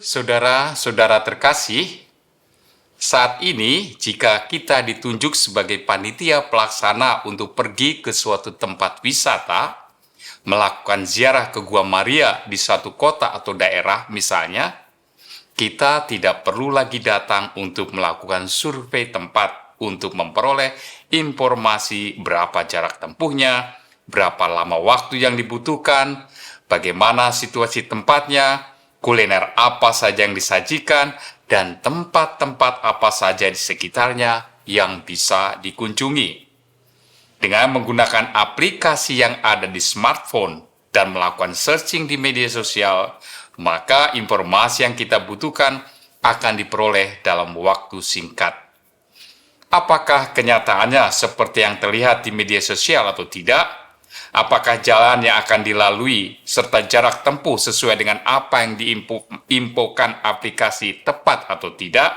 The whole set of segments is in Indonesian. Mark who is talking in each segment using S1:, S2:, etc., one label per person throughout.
S1: Saudara-saudara terkasih, saat ini jika kita ditunjuk sebagai panitia pelaksana untuk pergi ke suatu tempat wisata, melakukan ziarah ke Gua Maria di suatu kota atau daerah misalnya, kita tidak perlu lagi datang untuk melakukan survei tempat untuk memperoleh informasi berapa jarak tempuhnya, berapa lama waktu yang dibutuhkan, bagaimana situasi tempatnya, kuliner apa saja yang disajikan, dan tempat-tempat apa saja di sekitarnya yang bisa dikunjungi. Dengan menggunakan aplikasi yang ada di smartphone dan melakukan searching di media sosial, maka informasi yang kita butuhkan akan diperoleh dalam waktu singkat. Apakah kenyataannya seperti yang terlihat di media sosial atau tidak? Apakah jalan yang akan dilalui serta jarak tempuh sesuai dengan apa yang diinfokan aplikasi tepat atau tidak?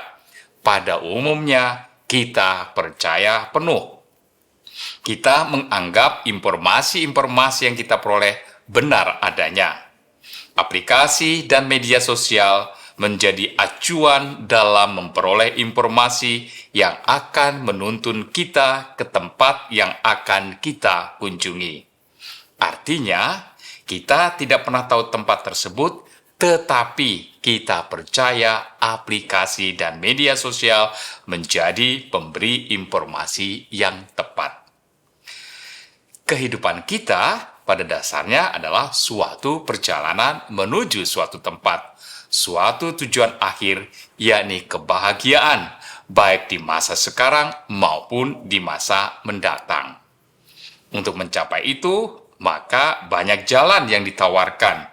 S1: Pada umumnya, kita percaya penuh. Kita menganggap informasi-informasi yang kita peroleh benar adanya. Aplikasi dan media sosial menjadi acuan dalam memperoleh informasi yang akan menuntun kita ke tempat yang akan kita kunjungi. Artinya, kita tidak pernah tahu tempat tersebut, tetapi kita percaya aplikasi dan media sosial menjadi pemberi informasi yang tepat. Kehidupan kita pada dasarnya adalah suatu perjalanan menuju suatu tempat, suatu tujuan akhir, yakni kebahagiaan, baik di masa sekarang maupun di masa mendatang. Untuk mencapai itu, maka banyak jalan yang ditawarkan,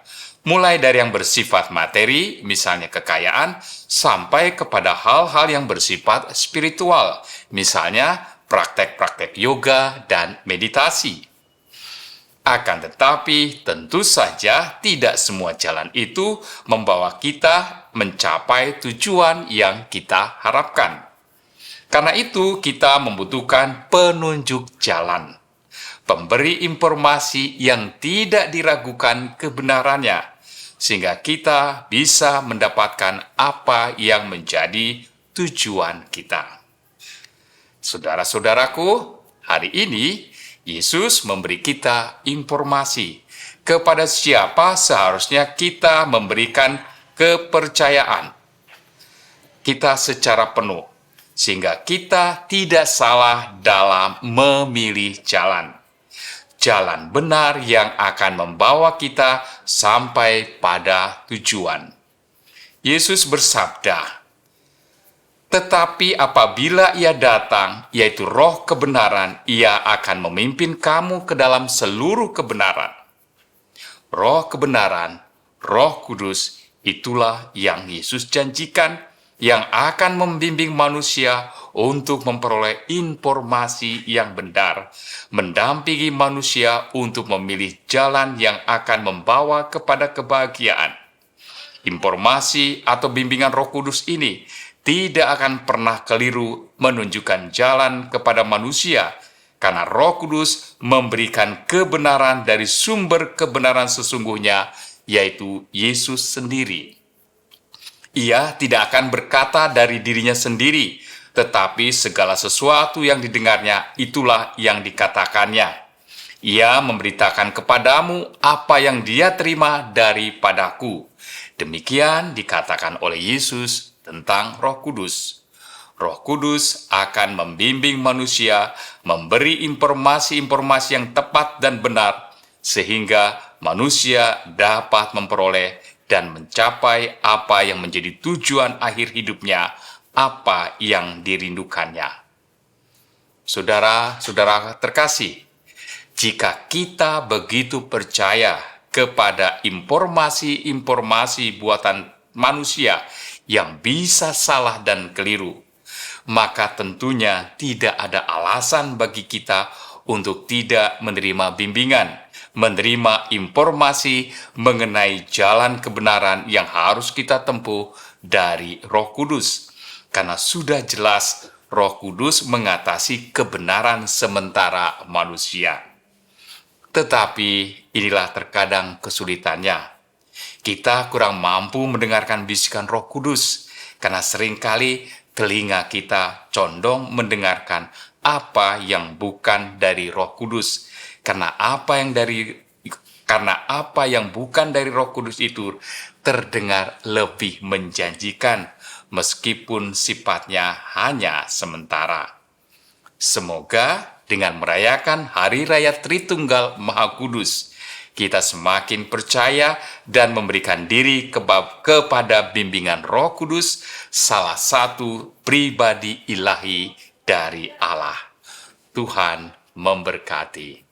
S1: mulai dari yang bersifat materi, misalnya kekayaan, sampai kepada hal-hal yang bersifat spiritual, misalnya praktek-praktek yoga dan meditasi. Akan tetapi, tentu saja tidak semua jalan itu membawa kita mencapai tujuan yang kita harapkan. Karena itu, kita membutuhkan penunjuk jalan, pemberi informasi yang tidak diragukan kebenarannya, sehingga kita bisa mendapatkan apa yang menjadi tujuan kita. Saudara-saudaraku, hari ini Yesus memberi kita informasi kepada siapa seharusnya kita memberikan kepercayaan kita secara penuh, sehingga kita tidak salah dalam memilih jalan benar yang akan membawa kita sampai pada tujuan. Yesus bersabda, "Tetapi apabila Ia datang, yaitu Roh kebenaran, Ia akan memimpin kamu ke dalam seluruh kebenaran." Roh kebenaran, Roh Kudus, itulah yang Yesus janjikan, yang akan membimbing manusia untuk memperoleh informasi yang benar, mendampingi manusia untuk memilih jalan yang akan membawa kepada kebahagiaan. Informasi atau bimbingan Roh Kudus ini tidak akan pernah keliru menunjukkan jalan kepada manusia, karena Roh Kudus memberikan kebenaran dari sumber kebenaran sesungguhnya, yaitu Yesus sendiri. Ia tidak akan berkata dari dirinya sendiri, tetapi segala sesuatu yang didengarnya itulah yang dikatakannya. Ia memberitakan kepadamu apa yang Dia terima daripadaku. Demikian dikatakan oleh Yesus tentang Roh Kudus. Roh Kudus akan membimbing manusia, memberi informasi-informasi yang tepat dan benar, sehingga manusia dapat memperoleh dan mencapai apa yang menjadi tujuan akhir hidupnya, apa yang dirindukannya. Saudara-saudara terkasih, jika kita begitu percaya kepada informasi-informasi buatan manusia yang bisa salah dan keliru, maka tentunya tidak ada alasan bagi kita untuk tidak menerima bimbingan, menerima informasi mengenai jalan kebenaran yang harus kita tempuh dari Roh Kudus. Karena sudah jelas Roh Kudus mengatasi kebenaran sementara manusia. Tetapi inilah terkadang kesulitannya. Kita kurang mampu mendengarkan bisikan Roh Kudus karena seringkali telinga kita condong mendengarkan apa yang bukan dari Roh Kudus. Karena apa yang bukan dari Roh Kudus itu terdengar lebih menjanjikan meskipun sifatnya hanya sementara. Semoga dengan merayakan Hari Raya Tritunggal Maha Kudus, kita semakin percaya dan memberikan diri kepada bimbingan Roh Kudus, salah satu pribadi ilahi dari Allah. Tuhan memberkati.